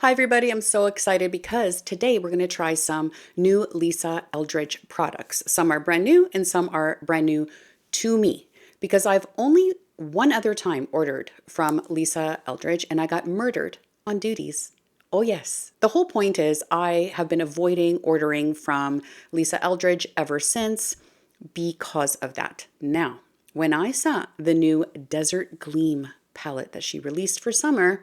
Hi everybody, I'm so excited because today we're going to try some new Lisa Eldridge products. Some are brand new and some are brand new to me because I've only one other time ordered from Lisa Eldridge and I got murdered on duties. Oh yes. The whole point is I have been avoiding ordering from Lisa Eldridge ever since because of that. Now, when I saw the new Desert Gleam palette that she released for summer,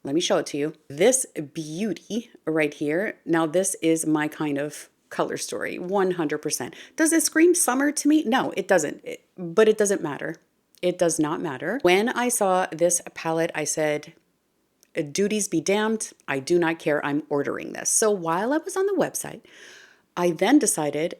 let me show it to you. This beauty right here. Now, this is my kind of color story, 100%. Does it scream summer to me? No, it doesn't. But it doesn't matter. It does not matter. When I saw this palette, I said, duties be damned. I do not care. I'm ordering this. So while I was on the website, I then decided,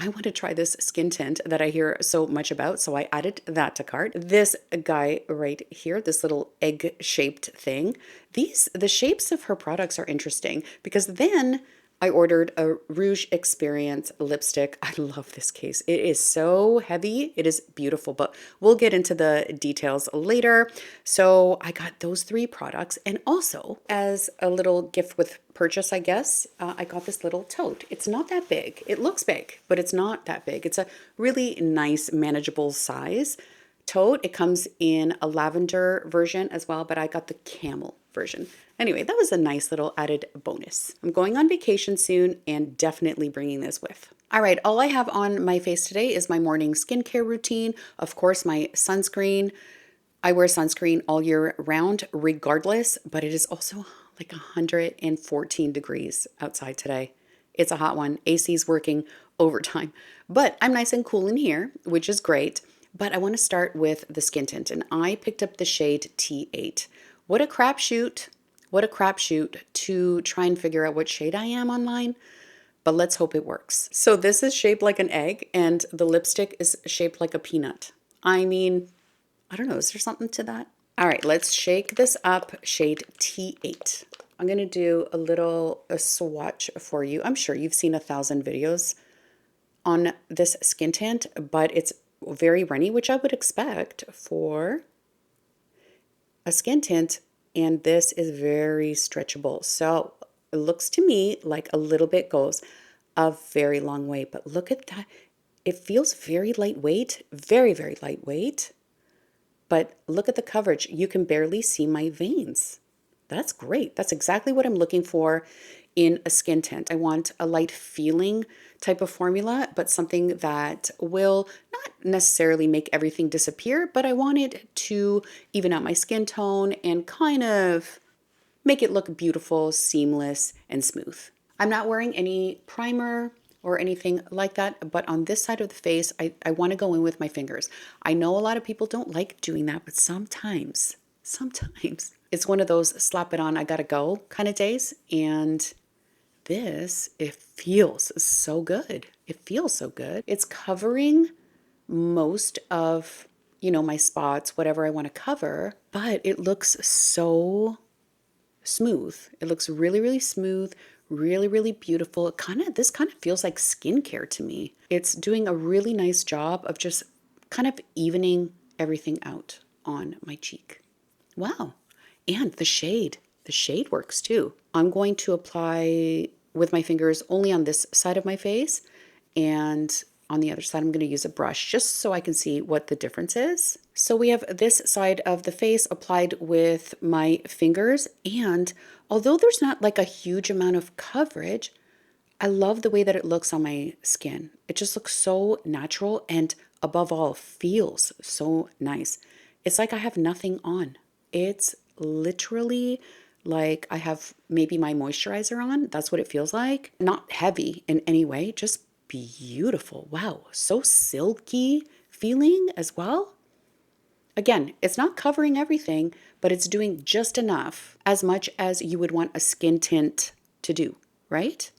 I want to try this skin tint that I hear so much about. So I added that to cart. This guy right here, this little egg-shaped thing, the shapes of her products are interesting because then I ordered a Rouge Experience lipstick. I love this case. It is so heavy. It is beautiful, but we'll get into the details later. So I got those three products. And also, as a little gift with purchase, I guess, I got this little tote. It's not that big. It looks big, but it's not that big. It's a really nice, manageable size tote. It comes in a lavender version as well, but I got the camel version. Anyway, that was a nice little added bonus. I'm going on vacation soon and definitely bringing this with. All right, all I have on my face today is my morning skincare routine. Of course, my sunscreen. I wear sunscreen all year round regardless, but it is also like 114 degrees outside today. It's a hot one. AC's working overtime, but I'm nice and cool in here, which is great. But I want to start with the skin tint, and I picked up the shade T8. What a crapshoot. What a crapshoot to try and figure out what shade I am online, but let's hope it works. So this is shaped like an egg, and the lipstick is shaped like a peanut. I mean, I don't know, is there something to that? All right, let's shake this up, shade T8. I'm going to do a swatch for you. I'm sure you've seen 1,000 videos on this skin tint, but it's very runny, which I would expect for a skin tint, and this is very stretchable. So it looks to me like a little bit goes a very long way, but look at that. It feels very lightweight, very, very lightweight. But look at the coverage. You can barely see my veins. That's great. That's exactly what I'm looking for in a skin tint. I want a light feeling type of formula, but something that will not necessarily make everything disappear, but I want it to even out my skin tone and kind of make it look beautiful, seamless, and smooth. I'm not wearing any primer or anything like that, but on this side of the face, I want to go in with my fingers. I know a lot of people don't like doing that, but sometimes it's one of those slap it on, I gotta go kind of days, and this, it feels so good. It feels so good. It's covering most of, my spots, whatever I want to cover, but it looks so smooth. It looks really, really smooth, really, really beautiful. This kind of feels like skincare to me. It's doing a really nice job of just kind of evening everything out on my cheek. Wow. And the shade works too. I'm going to apply with my fingers only on this side of my face, and on the other side I'm going to use a brush just so I can see what the difference is. So we have this side of the face applied with my fingers, and although there's not like a huge amount of coverage, I love the way that it looks on my skin. It just looks so natural and above all feels so nice. It's like I have nothing on. It's literally like I have maybe my moisturizer on. That's what it feels like. Not heavy in any way, just beautiful. Wow, so silky feeling as well. Again, it's not covering everything, but it's doing just enough, as much as you would want a skin tint to do, right?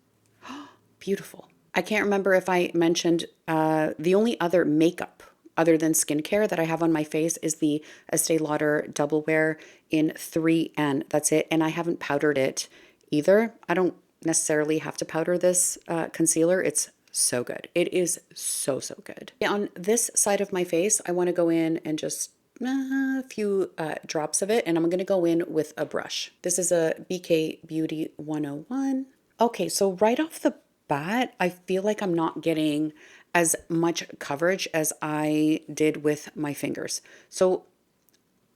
Beautiful. I can't remember if I mentioned the only other makeup other than skincare that I have on my face is the Estee Lauder Double Wear in 3N. That's it. And I haven't powdered it either. I don't necessarily have to powder this concealer. It's so good. It is so, so good. On this side of my face, I want to go in and just a few drops of it, and I'm going to go in with a brush. This is a BK Beauty 101. Okay, so right off the bat, I feel like I'm not getting as much coverage as I did with my fingers. So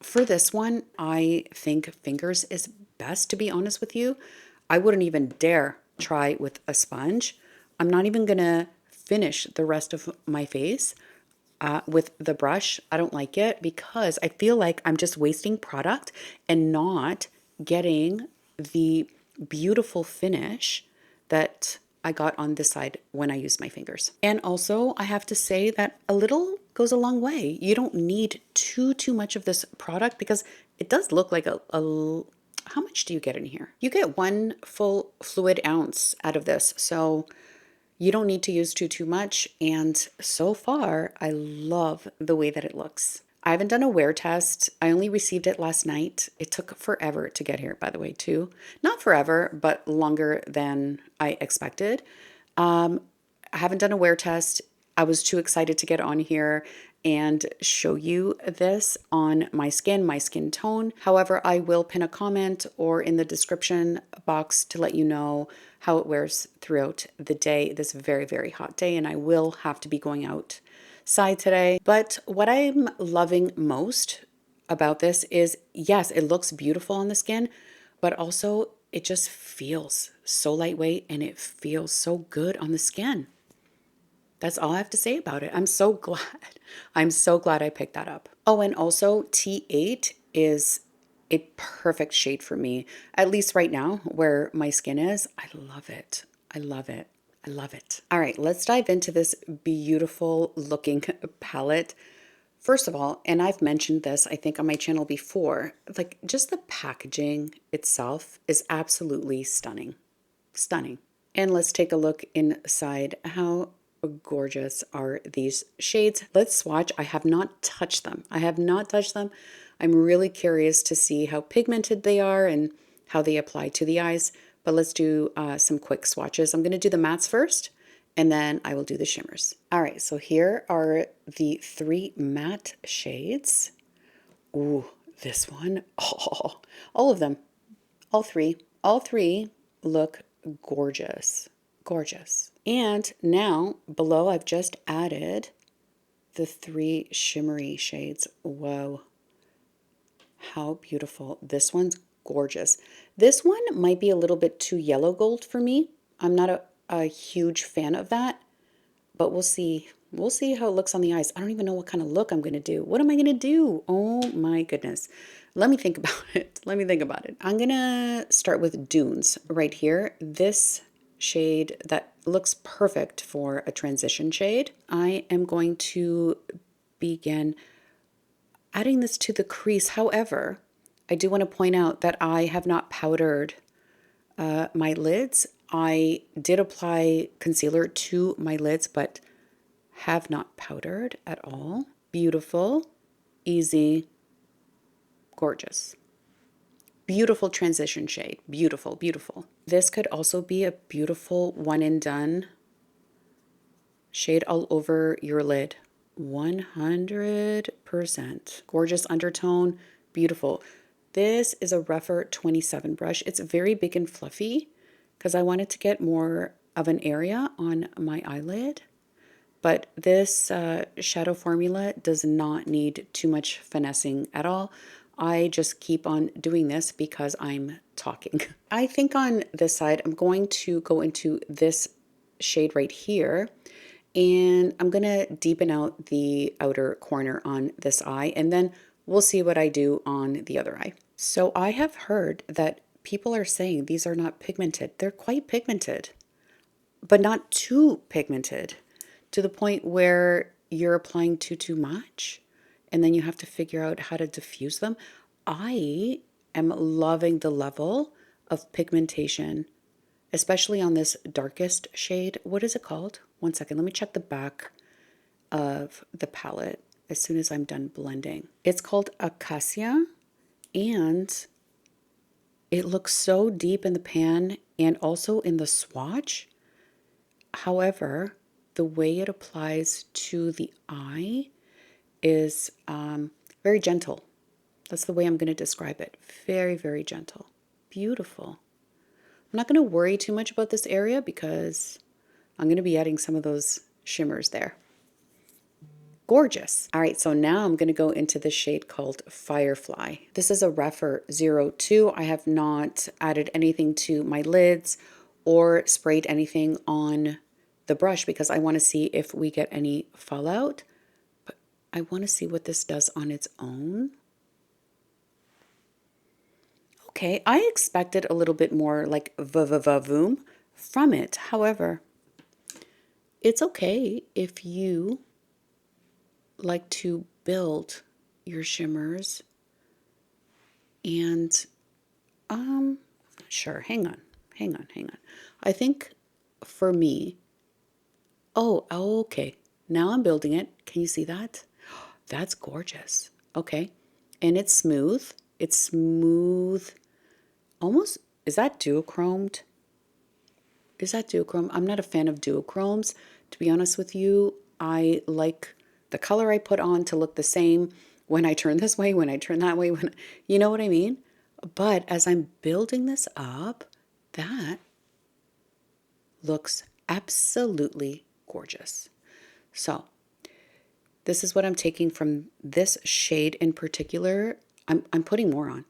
for this one, I think fingers is best, to be honest with you. I wouldn't even dare try with a sponge. I'm not even gonna finish the rest of my face with the brush. I don't like it because I feel like I'm just wasting product and not getting the beautiful finish that I got on this side when I used my fingers. And also, I have to say that a little goes a long way. You don't need too much of this product because it does look like how much do you get in here? You get 1 full fluid ounce out of this. So you don't need to use too much. And so far, I love the way that it looks. I haven't done a wear test. I only received it last night. It took forever to get here, by the way, too. Not forever, but longer than I expected. I haven't done a wear test. I was too excited to get on here and show you this on my skin tone. However, I will pin a comment or in the description box to let you know how it wears throughout the day, this very hot day, and I will have to be going outside today. But what I'm loving most about this is, yes, it looks beautiful on the skin, but also it just feels so lightweight and it feels so good on the skin. That's all I have to say about it. I'm so glad. I'm so glad I picked that up. Oh, and also T8 is a perfect shade for me, at least right now where my skin is. I love it. I love it. I love it. All right, let's dive into this beautiful looking palette. First of all, and I've mentioned this, I think, on my channel before, like just the packaging itself is absolutely stunning. Stunning. And let's take a look inside. How gorgeous are these shades? Let's swatch. I have not touched them. I have not touched them. I'm really curious to see how pigmented they are and how they apply to the eyes. But let's do some quick swatches. I'm going to do the mattes first, and then I will do the shimmers. All right, so here are the 3 matte shades. Ooh, this one. Oh, all of them. All three. All 3 look gorgeous. Gorgeous. And now below I've just added the 3 shimmery shades. Whoa. How beautiful. This one's gorgeous. This one might be a little bit too yellow gold for me. I'm not a huge fan of that, but we'll see. We'll see how it looks on the eyes. I don't even know what kind of look I'm going to do. What am I going to do? Oh my goodness. Let me think about it. Let me think about it. I'm going to start with Dunes right here. This shade that looks perfect for a transition shade. I am going to begin adding this to the crease. However, I do want to point out that I have not powdered my lids. I did apply concealer to my lids, but have not powdered at all. Beautiful, easy, gorgeous. Beautiful transition shade. Beautiful, beautiful. This could also be a beautiful one and done shade all over your lid. 100%. Gorgeous undertone. Beautiful. This is a Rougher 27 brush. It's very big and fluffy because I wanted to get more of an area on my eyelid. But this shadow formula does not need too much finessing at all. I just keep on doing this because I'm talking. I think on this side, I'm going to go into this shade right here. And I'm going to deepen out the outer corner on this eye. And then we'll see what I do on the other eye. So I have heard that people are saying these are not pigmented. They're quite pigmented, but not too pigmented, to the point where you're applying too much and then you have to figure out how to diffuse them. I am loving the level of pigmentation, especially on this darkest shade. What is it called? One second, let me check the back of the palette as soon as I'm done blending. It's called Acacia, and it looks so deep in the pan and also in the swatch. However, the way it applies to the eye is Very gentle. That's the way I'm going to describe it. Very, very gentle. Beautiful. I'm not going to worry too much about this area because I'm going to be adding some of those shimmers there. Gorgeous. All right, so now I'm going to go into the shade called Firefly. This is a Refer 02. I have not added anything to my lids or sprayed anything on the brush because I want to see if we get any fallout. But I want to see what this does on its own. Okay, I expected a little bit more like va-va-va-voom from it. However, it's okay if you like to build your shimmers and sure, hang on. I think for me, oh, okay, now I'm building it. Can you see that? That's gorgeous. Okay, and it's smooth. It's smooth. Almost, is that duochromed? Is that duochrome? I'm not a fan of duochromes, to be honest with you. I like the color I put on to look the same when I turn this way, when I turn that way, when you know what I mean? But as I'm building this up, that looks absolutely gorgeous. So this is what I'm taking from this shade in particular. I'm putting more on.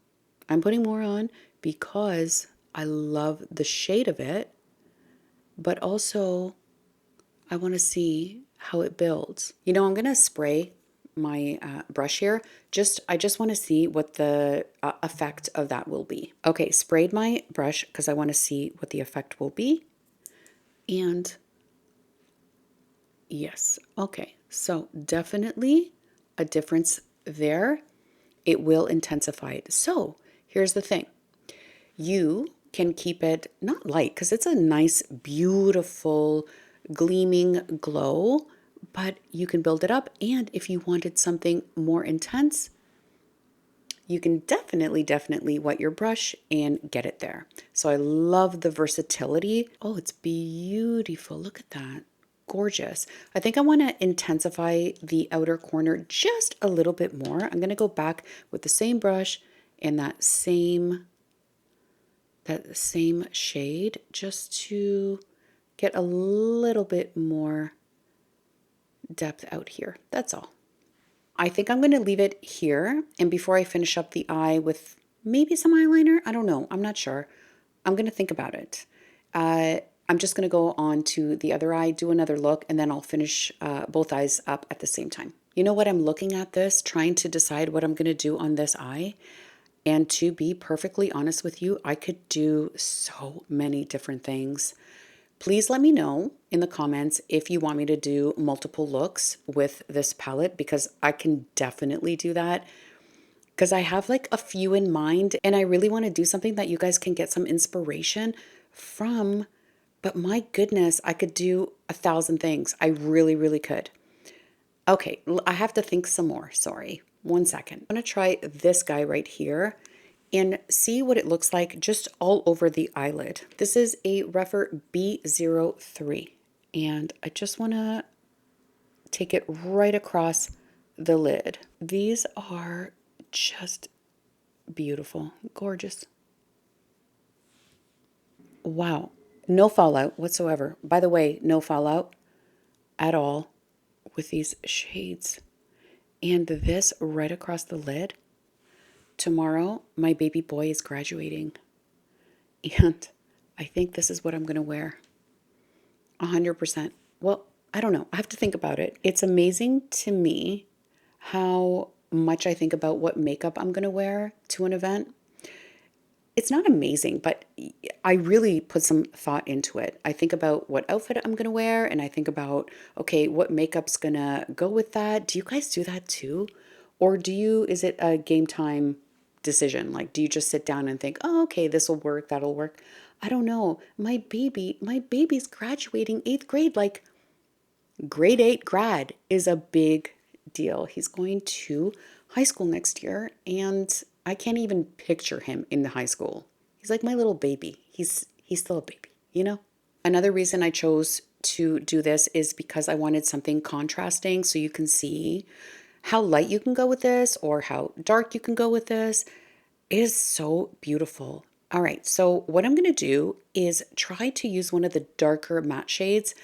I'm putting more on because I love the shade of it, but also I want to see how it builds. You know, I'm going to spray my brush here. I just want to see what the effect of that will be. Okay, sprayed my brush because I want to see what the effect will be. And yes, okay, so definitely a difference there. It will intensify it. So here's the thing. You can keep it not light because it's a nice, beautiful, gleaming glow, but you can build it up. And if you wanted something more intense, you can definitely wet your brush and get it there. So I love the versatility. Oh, it's beautiful. Look at that. Gorgeous. I think I want to intensify the outer corner just a little bit more. I'm going to go back with the same brush and that same shade just to get a little bit more depth out here. That's all. I think I'm going to leave it here. And before I finish up the eye with maybe some eyeliner, I don't know. I'm not sure. I'm going to think about it. I'm just going to go on to the other eye, do another look, and then I'll finish both eyes up at the same time. You know what? I'm looking at this, trying to decide what I'm going to do on this eye. And to be perfectly honest with you, I could do so many different things. Please let me know in the comments if you want me to do multiple looks with this palette because I can definitely do that. Because I have like a few in mind and I really want to do something that you guys can get some inspiration from. But my goodness, I could do 1,000 things. I really could. Okay, I have to think some more. Sorry. 1 second. I'm going to try this guy right here and see what it looks like just all over the eyelid. This is a Refer B03 and I just want to take it right across the lid. These are just beautiful, gorgeous. Wow, no fallout whatsoever. By the way, no fallout at all with these shades. And this right across the lid. Tomorrow, my baby boy is graduating. And I think this is what I'm going to wear. 100%. Well, I don't know. I have to think about it. It's amazing to me how much I think about what makeup I'm going to wear to an event. It's not amazing, but I really put some thought into it. I think about what outfit I'm going to wear, and I think about, okay, what makeup's going to go with that. Do you guys do that too? Or is it a game time decision? Like, do you just sit down and think, oh, okay, this will work, that'll work? I don't know. My baby's graduating 8th grade. Like, grade 8 grad is a big deal. He's going to high school next year, and I can't even picture him in the high school. He's like my little baby. He's still a baby, you know? Another reason I chose to do this is because I wanted something contrasting so you can see how light you can go with this or how dark you can go with this is so beautiful. All right, so what I'm going to do is try to use one of the darker matte shades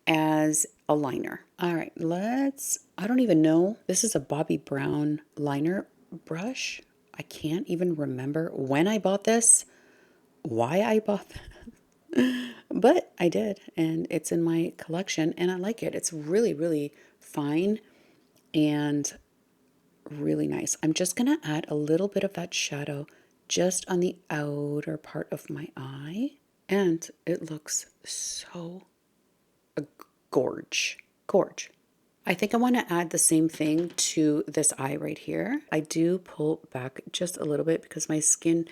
as a liner. All right, I don't even know. This is a Bobbi Brown liner brush. I can't even remember when I bought this, why I bought that, but I did, and it's in my collection, and I like it. It's really, really fine and really nice. I'm just going to add a little bit of that shadow just on the outer part of my eye, and it looks so gorge. I think I want to add the same thing to this eye right here. I do pull back just a little bit because my skin,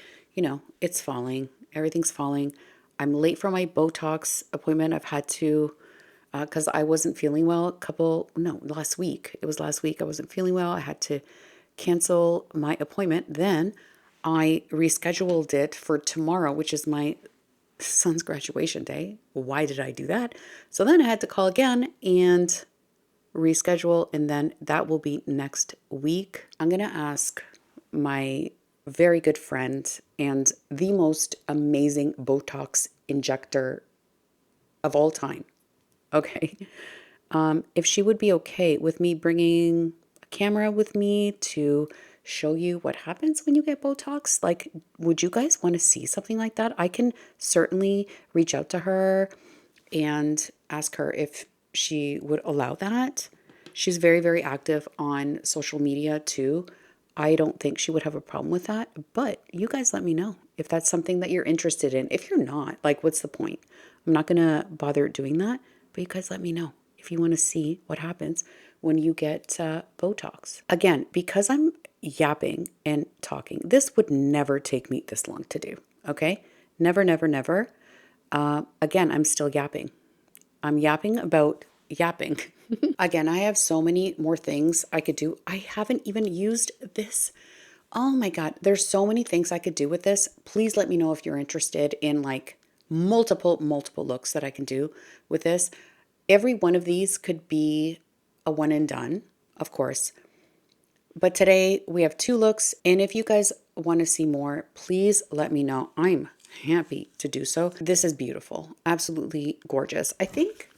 it's falling. Everything's falling. I'm late for my Botox appointment. I've had to, because I wasn't feeling well last week. It was last week. I wasn't feeling well. I had to cancel my appointment. Then I rescheduled it for tomorrow, which is my son's graduation day. Why did I do that? So then I had to call again and reschedule, and then that will be next week. I'm going to ask my very good friend and the most amazing Botox injector of all time, okay, if she would be okay with me bringing a camera with me to show you what happens when you get Botox. Like, would you guys want to see something like that? I can certainly reach out to her and ask her if she would allow that. She's very, very active on social media too. I don't think she would have a problem with that, but you guys let me know if that's something that you're interested in. If you're not, like, what's the point? I'm not going to bother doing that, but you guys let me know if you want to see what happens when you get Botox. Again, because I'm yapping and talking, this would never take me this long to do, okay? Never, never, never. Again, I'm still yapping. I'm yapping about yapping. Again, I have so many more things I could do. I haven't even used this. Oh my God, there's so many things I could do with this. Please let me know if you're interested in like multiple looks that I can do with this. Every one of these could be a one and done, of course. But today we have 2 looks, and if you guys want to see more, please let me know. I'm happy to do so. This is beautiful. Absolutely gorgeous. I think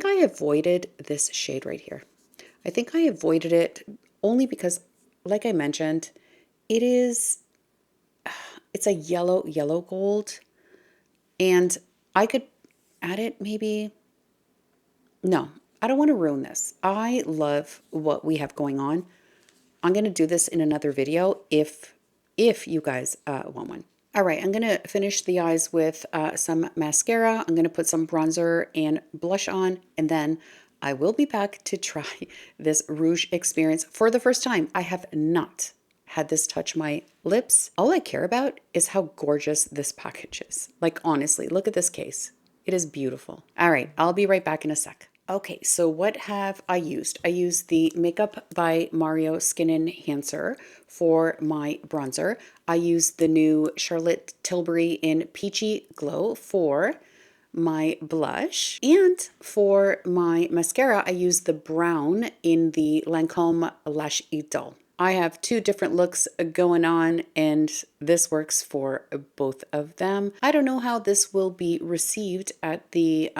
I avoided this shade right here. I think I avoided it only because, like I mentioned, it's a yellow gold, and I could add it maybe. No, I don't want to ruin this. I love what we have going on. I'm going to do this in another video if you guys want one. All right, I'm going to finish the eyes with some mascara. I'm going to put some bronzer and blush on, and then I will be back to try this Rouge experience for the first time. I have not had this touch my lips. All I care about is how gorgeous this package is. Like, honestly, look at this case. It is beautiful. All right, I'll be right back in a sec. Okay, so what have I used? I used the Makeup by Mario Skin Enhancer for my bronzer. I used the new Charlotte Tilbury in Peachy Glow for my blush. And for my mascara, I used the brown in the Lancome Lash Idole. I have 2 different looks going on, and this works for both of them. I don't know how this will be received at the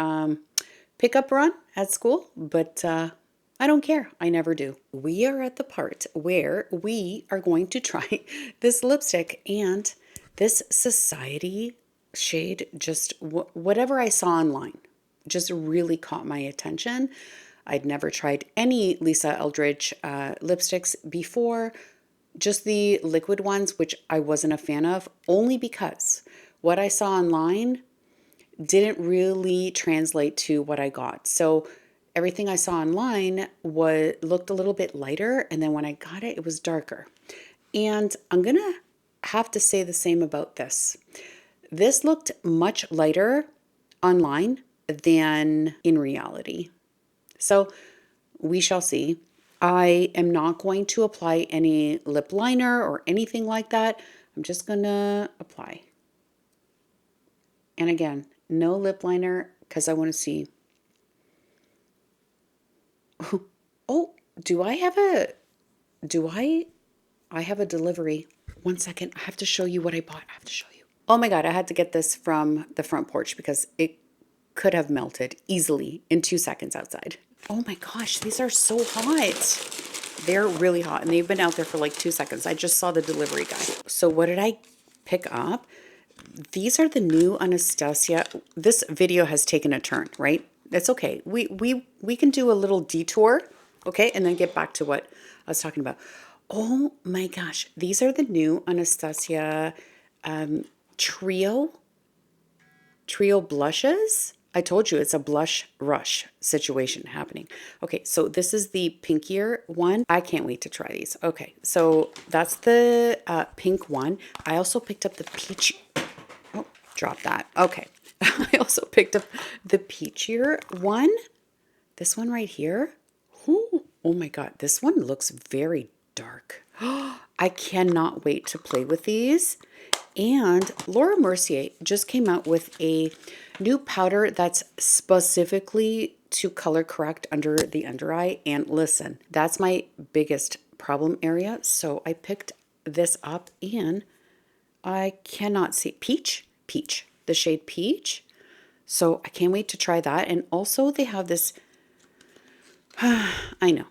pickup run at school, but I don't care. I never do. We are at the part where we are going to try this lipstick, and this Society shade, just whatever I saw online, just really caught my attention. I'd never tried any Lisa Eldridge lipsticks before, just the liquid ones, which I wasn't a fan of, only because what I saw online didn't really translate to what I got. So everything I saw online looked a little bit lighter, and then when I got it, it was darker. And I'm gonna have to say the same about this. This looked much lighter online than in reality. So we shall see. I am not going to apply any lip liner or anything like that. I'm just gonna apply. And again, no lip liner because I want to see. Oh, Do I have I have a delivery. One second. I have to show you what I bought. I have to show you. Oh my God, I had to get this from the front porch because it could have melted easily in 2 seconds outside. Oh my gosh, these are so hot. They're really hot and they've been out there for like 2 seconds. I just saw the delivery guy. So what did I pick up? These are the new Anastasia. This video has taken a turn, right? That's okay. We can do a little detour, okay? And then get back to what I was talking about. Oh my gosh. These are the new Anastasia Trio blushes. I told you it's a blush rush situation happening. Okay, so this is the pinkier one. I can't wait to try these. Okay, so that's the pink one. I also picked up the peach. Oh, drop that. Okay. I also picked up the peachier one. This one right here. Ooh, oh my God, this one looks very dark. I cannot wait to play with these. And Laura Mercier just came out with a new powder that's specifically to color correct under the under eye. And listen, that's my biggest problem area. So I picked this up and I cannot see peach, the shade peach. So I can't wait to try that. And also they have this, I know.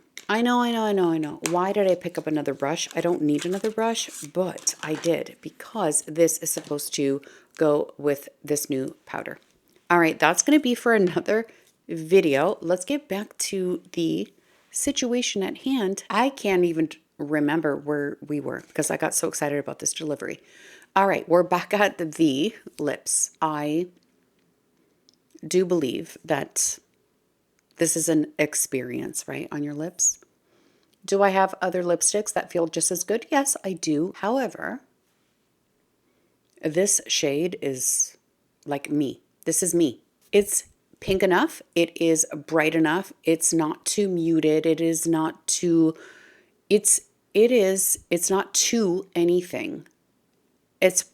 Why did I pick up another brush? I don't need another brush, but I did because this is supposed to go with this new powder. All right, that's going to be for another video. Let's get back to the situation at hand. I can't even remember where we were because I got so excited about this delivery. All right, we're back at the lips. I do believe that this is an experience, right, on your lips. Do I have other lipsticks that feel just as good? Yes, I do. However, this shade is like me. This is me. It's pink enough. It is bright enough. It's not too muted. It is not too, it's not too anything. It's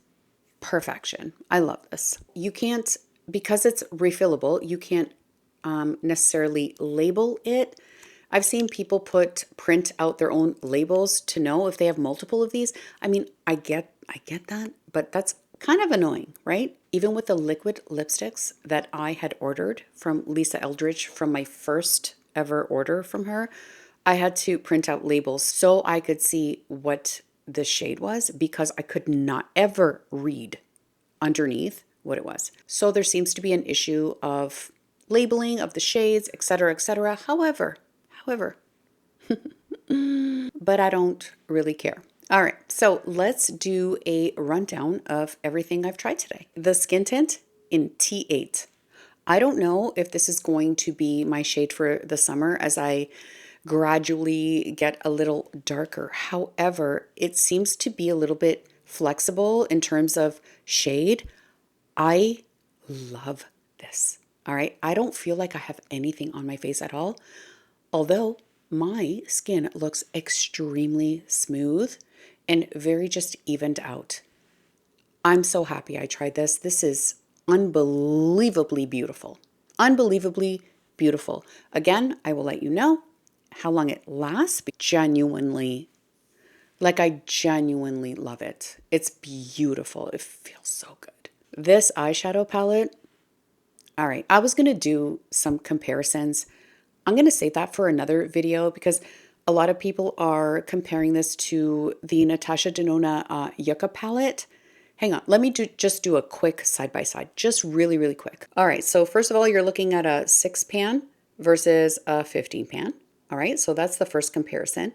perfection. I love this. You can't, because it's refillable, you can't necessarily label it. I've seen people print out their own labels to know if they have multiple of these. I mean, I get that, but that's kind of annoying, right? Even with the liquid lipsticks that I had ordered from Lisa Eldridge from my first ever order from her, I had to print out labels so I could see what the shade was because I could not ever read underneath what it was. So there seems to be an issue of labeling of the shades, etc., etc. However, but I don't really care. All right, so let's do a rundown of everything I've tried today. The skin tint in T8. I don't know if this is going to be my shade for the summer as I gradually get a little darker. However, it seems to be a little bit flexible in terms of shade. I love this. All right, I don't feel like I have anything on my face at all, although my skin looks extremely smooth and very just evened out. I'm so happy I tried this. This is unbelievably beautiful. Unbelievably beautiful. Again, I will let you know how long it lasts. Genuinely, like I genuinely love it. It's beautiful. It feels so good. This eyeshadow palette, all right, I was going to do some comparisons. I'm going to save that for another video because a lot of people are comparing this to the Natasha Denona Yucca palette. Hang on, let me just do a quick side-by-side, just really, really quick. All right, so first of all, you're looking at a 6 pan versus a 15 pan. All right, so that's the first comparison.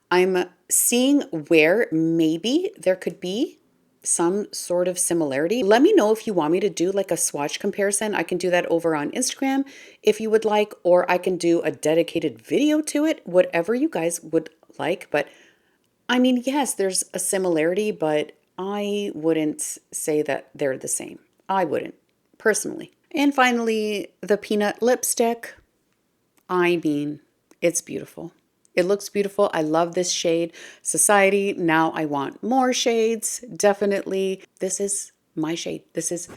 I'm seeing where maybe there could be some sort of similarity. Let me know if you want me to do like a swatch comparison. I can do that over on Instagram if you would like, or I can do a dedicated video to it, whatever you guys would like. But I mean, yes, there's a similarity, but I wouldn't say that they're the same. I wouldn't, personally. And finally, the peanut lipstick. I mean, it's beautiful. It looks beautiful. I love this shade. Society, now I want more shades, definitely. This is my shade. This is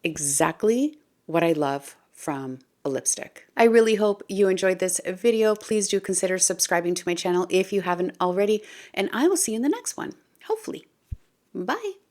exactly what I love from a lipstick. I really hope you enjoyed this video. Please do consider subscribing to my channel if you haven't already, and I will see you in the next one, hopefully. Bye.